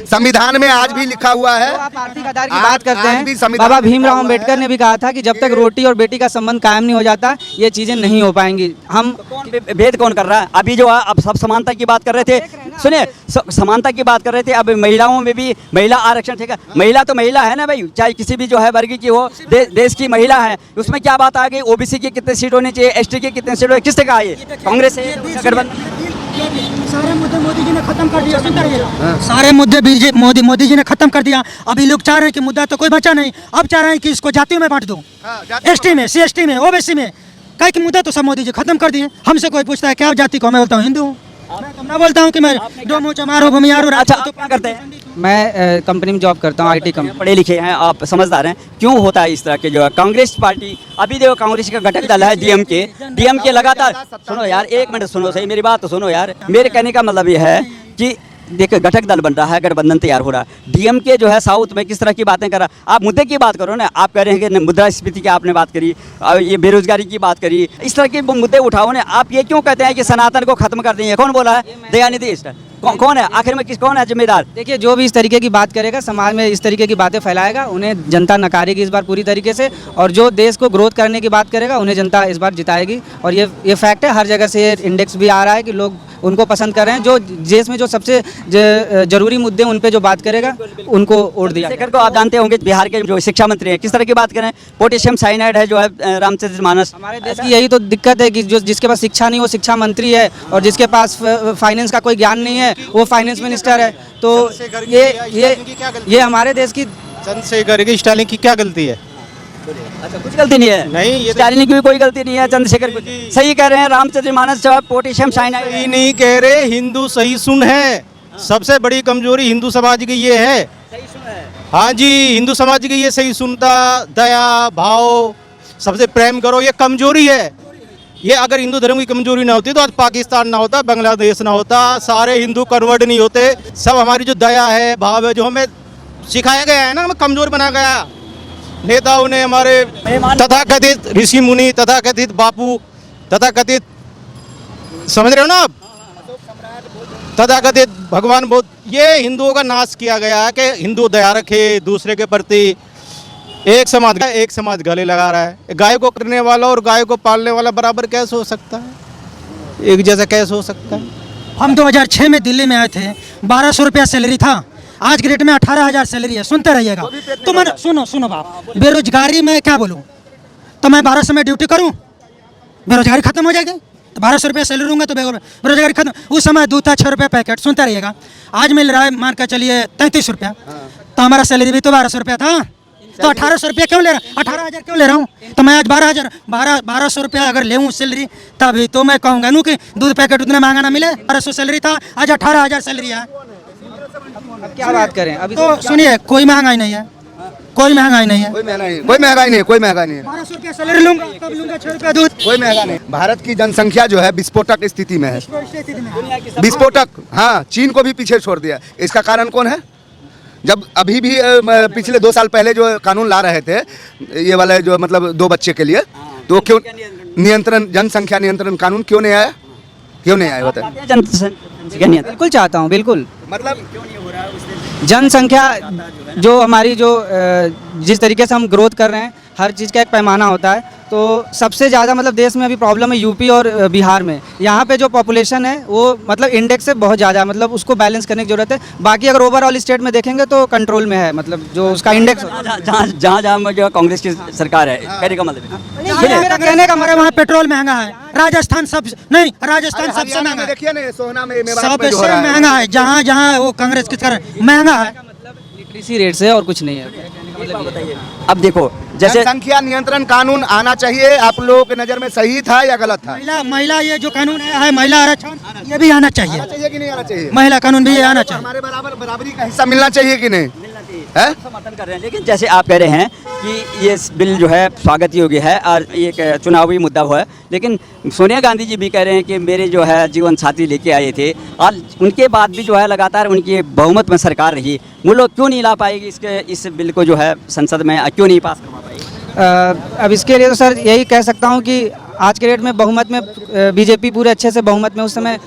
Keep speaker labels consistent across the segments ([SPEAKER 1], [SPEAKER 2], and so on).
[SPEAKER 1] संविधान में आज भी लिखा हुआ है।
[SPEAKER 2] आप आर्थिक आधार की बात करते
[SPEAKER 1] आज भी
[SPEAKER 2] हैं,
[SPEAKER 1] संविधान
[SPEAKER 2] बाबा
[SPEAKER 1] में
[SPEAKER 2] भीमराव
[SPEAKER 1] लिखा हुआ
[SPEAKER 2] अम्बेडकर ने भी कहा था कि जब तक रोटी और बेटी का संबंध कायम नहीं हो जाता ये चीजें नहीं हो पाएंगी। हम
[SPEAKER 3] भेद कौन कर रहा है? अभी जो है अब सब समानता की बात कर रहे थे, सुनिए समानता की बात कर रहे थे, अब महिलाओं में भी महिला आरक्षण, ठीक है, महिला तो महिला है ना भाई, चाहे किसी भी जो है वर्ग की हो, देश की महिला है, उसमें क्या बात आ गई? ओबीसी की कितने सीट होनी चाहिए, एसटी की कितने सीट, किसने कहा? ये कांग्रेस है, गठबंधन।
[SPEAKER 4] सारे मुद्दे मोदी जी ने खत्म कर दिया, सारे मुद्दे मोदी जी ने खत्म कर दिया। अभी लोग चाह रहे हैं कि मुद्दा तो कोई बचा नहीं, अब चाह रहे हैं कि इसको जातियों में बांट दो, एसटी में, CST में, ओबीसी में, कई कि मुद्दा तो सब मोदी जी खत्म कर दिए। हमसे कोई पूछता है क्या जाति को, मैं बोलता हूँ हिंदू हूँ। मैं तो ना बोलता हूँ कि मैं दो मुँह चमारो भूमियारो।
[SPEAKER 3] अच्छा, आप क्या करते हैं?
[SPEAKER 2] मैं कंपनी में जॉब करता हूँ, IT कंपनी।
[SPEAKER 3] पढ़े लिखे हैं आप, समझदार हैं, क्यों होता है इस तरह के जो है? कांग्रेस पार्टी अभी देखो, कांग्रेस का घटक दल है डीएमके लगातार, सुनो यार एक मिनट सुनो, सही मेरी बात तो सुनो यार। मेरे कहने का मतलब ये है कि देखो घटक दल बन रहा है, गठबंधन तैयार हो रहा है, डीएमके जो है साउथ में किस तरह की बातें कर रहा है। आप मुद्दे की बात करो ना, आप कह रहे हैं कि मुद्रास्फीति की आपने बात करी, ये बेरोजगारी की बात करी, इस तरह के मुद्दे उठाओ ना। आप ये क्यों कहते हैं कि सनातन को खत्म कर देंगे? कौन बोला है? दयानिधि कौन है आखिर में? कौन है जिम्मेदार?
[SPEAKER 2] देखिए, जो भी इस तरीके की बात करेगा, समाज में इस तरीके की बातें फैलाएगा, उन्हें जनता नकारेगी इस बार पूरी तरीके से, और जो देश को ग्रोथ करने की बात करेगा उन्हें जनता इस बार जिताएगी। और ये फैक्ट है, हर जगह से ये इंडेक्स भी आ रहा है कि लोग उनको पसंद कर रहे हैं। जो देश में जो सबसे जरूरी मुद्दे उन पे जो बात करेगा उनको वोट दिया।
[SPEAKER 3] शेखर को आप जानते होंगे, बिहार के जो शिक्षा मंत्री हैं, किस तरह की बात करें? पोटेशियम साइनाइड है जो है रामचरितमानस।
[SPEAKER 2] हमारे देश की यही तो दिक्कत है कि जिसके पास शिक्षा नहीं वो शिक्षा मंत्री है, और जिसके पास फाइनेंस का कोई ज्ञान नहीं है वो फाइनेंस मिनिस्टर है। तो ये हमारे देश की
[SPEAKER 5] चंद्रशेखर की, स्टालिन की क्या गलती है?
[SPEAKER 3] अच्छा, कुछ गलती नहीं है?
[SPEAKER 5] नहीं, ये
[SPEAKER 3] स्टालिन की भी कोई गलती नहीं है, चंद्रशेखर की सही कह रहे हैं। रामचरितमानस जो है पोटेशियम साइनाइड
[SPEAKER 5] सही नहीं कह रहे, हिंदू सही सुन है। सबसे बड़ी कमजोरी हिंदू समाज की ये है। हाँ जी, हिंदू समाज की ये सही सुनता, दया भाव, सबसे प्रेम करो, ये कमजोरी है। ये अगर हिंदू धर्म की कमजोरी ना होती तो आज पाकिस्तान ना होता, बांग्लादेश ना होता, सारे हिंदू कन्वर्ट नहीं होते। सब हमारी जो दया है, भाव है, जो हमें सिखाया गया है ना, हमें कमजोर बना गया नेताओं ने, हमारे तथाकथित ऋषि मुनि, तथाकथित बापू, तथाकथित, समझ रहे हो ना आप, तथाकथित भगवान बुद्ध, ये हिंदुओं का नाश किया गया है कि हिंदू दया रखे दूसरे के प्रति। एक समाज गले लगा रहा है। गाय को करने वाला और गाय को पालने वाला बराबर कैसे हो सकता है? एक जैसा कैसे हो सकता है?
[SPEAKER 4] हम 2006 में दिल्ली में आए थे, 1200 रुपया सैलरी था, आज के रेट में 18,000 सैलरी है। सुनते रहिएगा। तो मैं सुनो बाप, बेरोजगारी में क्या बोलूँ? तो मैं 1200 में ड्यूटी करूँ, बेरोजगारी खत्म हो जाएगी। तो 1200 रुपया सैलरी लूँगा तो बेरोजगारी खत्म। उस समय दूध था 6 रुपये पैकेट, सुनते रहिएगा। आज मिल रहा है मान कर चलिए 33 रुपया, तो हमारा सैलरी भी तो 1200 रुपया था। तो 1800 रुपया क्यों ले रहा हूँ? 18,000 क्यों ले रहा हूँ? तो मैं आज 1200 रुपया अगर लेऊँ सैलरी, तभी तो मैं कहूँगा नू कि दूध पैकेट उतना महंगा ना मिले। 1200 सैलरी था, आज 18,000 सैलरी है।
[SPEAKER 2] अब क्या बात करें? अभी
[SPEAKER 4] तो सुनिए, कोई महंगाई नहीं है, कोई महंगाई नहीं है,
[SPEAKER 1] कोई महंगाई नहीं है।
[SPEAKER 4] 1200 रुपया सैलरी लूँगा, कब लूँगा 6 रुपया दूध?
[SPEAKER 1] कोई महंगा नहीं। भारत की जनसंख्या जो है विस्फोटक स्थिति में है, विस्फोटक। हाँ, चीन को भी पीछे छोड़ दिया। इसका कारण कौन है? जब अभी भी पिछले 2 साल पहले जो कानून ला रहे थे, ये वाला जो मतलब 2 बच्चे के लिए, तो क्यों जनसंख्या नियंत्रण कानून क्यों नहीं आया? क्यों नहीं आया होता?
[SPEAKER 2] बिल्कुल चाहता हूँ, बिल्कुल।
[SPEAKER 1] मतलब
[SPEAKER 2] जनसंख्या जो हमारी जिस तरीके से हम ग्रोथ कर रहे हैं, हर चीज़ का एक पैमाना होता है। तो सबसे ज़्यादा मतलब देश में अभी प्रॉब्लम है यूपी और बिहार में। यहाँ पे जो पॉपुलेशन है वो मतलब इंडेक्स से बहुत ज़्यादा, मतलब उसको बैलेंस करने की ज़रूरत है। बाकी अगर ओवरऑल स्टेट में देखेंगे तो कंट्रोल में है, मतलब जो उसका इंडेक्स
[SPEAKER 3] जहाँ जो कांग्रेस की सरकार है, कहने का मतलब
[SPEAKER 4] कहने का मतलब वहाँ पेट्रोल महंगा है। राजस्थान सबसे महंगा है,
[SPEAKER 1] देखिए ना, सोहना में
[SPEAKER 4] सबसे महंगा है। जहाँ वो कांग्रेस की सरकार महंगा है,
[SPEAKER 2] लिटरेसी रेट से और कुछ नहीं है।
[SPEAKER 3] अब देखो, जैसे
[SPEAKER 1] जनसंख्या नियंत्रण कानून आना चाहिए, आप लोगों की नज़र में सही था या गलत था?
[SPEAKER 4] महिला ये जो कानून है महिला आरक्षण, ये भी आना चाहिए
[SPEAKER 1] कि नहीं आना चाहिए?
[SPEAKER 4] महिला कानून भी आना चाहिए।
[SPEAKER 1] हमारे बराबरी का हिस्सा मिलना चाहिए कि नहीं? है
[SPEAKER 3] समर्थन कर रहे हैं, लेकिन जैसे आप कह रहे हैं कि ये बिल जो है स्वागत योग्य है और एक चुनावी मुद्दा हुआ है, लेकिन सोनिया गांधी जी भी कह रहे हैं कि मेरे जो है जीवन साथी लेके आए थे, और उनके बाद भी जो है लगातार उनकी बहुमत में सरकार रही। वो लोग क्यों नहीं ला पाएगी इस बिल को जो है संसद में, क्यों नहीं पास करवा पाएगी?
[SPEAKER 2] अब इसके लिए तो सर यही कह सकता हूँ कि आज के डेट में बहुमत में बीजेपी पूरे अच्छे से बहुमत में उस समय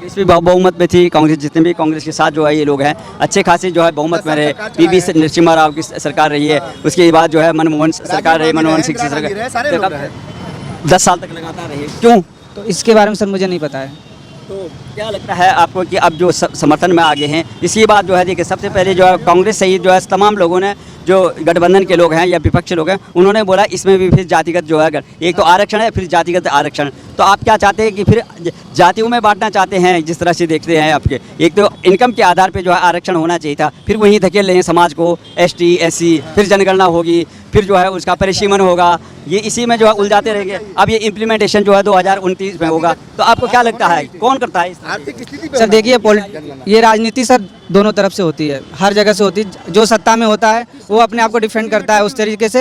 [SPEAKER 3] इसमें बहुमत में थी कांग्रेस, जितने भी कांग्रेस के साथ जो है ये लोग हैं अच्छे खासे जो है बहुमत में रहे। पीवी नरसिम्हा राव की सरकार रही है, उसके बाद जो है मनमोहन सरकार रही, मनमोहन सिंह की सरकार 10 साल तक लगातार रही। क्यों?
[SPEAKER 2] तो इसके बारे में सर मुझे नहीं पता है।
[SPEAKER 3] तो क्या लगता है आपको कि अब जो समर्थन में आगे हैं, इसी बात जो है देखिए सबसे पहले जो है कांग्रेस सहित जो है तमाम लोगों ने, जो गठबंधन के लोग हैं या विपक्ष लोग हैं, उन्होंने बोला इसमें भी फिर जातिगत जो है एक तो आरक्षण है, फिर जातिगत आरक्षण। तो आप क्या चाहते हैं कि फिर जातियों में बांटना चाहते हैं? जिस तरह से देखते हैं आपके, एक तो इनकम के आधार पे जो है आरक्षण होना चाहिए था, फिर वहीं धकेल रहे हैं समाज को, ST SC, फिर जनगणना होगी, फिर जो है उसका परिसीमन होगा, ये इसी में जो है उलझाते रहेंगे। अब ये इम्प्लीमेंटेशन जो है 2029 में होगा, तो आपको क्या लगता है कौन करता है?
[SPEAKER 1] आर्थिक स्थिति
[SPEAKER 2] सर देखिए ये राजनीति सर दोनों तरफ से होती है, हर जगह से होती है। जो सत्ता में होता है वो अपने आप को डिफेंड करता है उस तरीके से,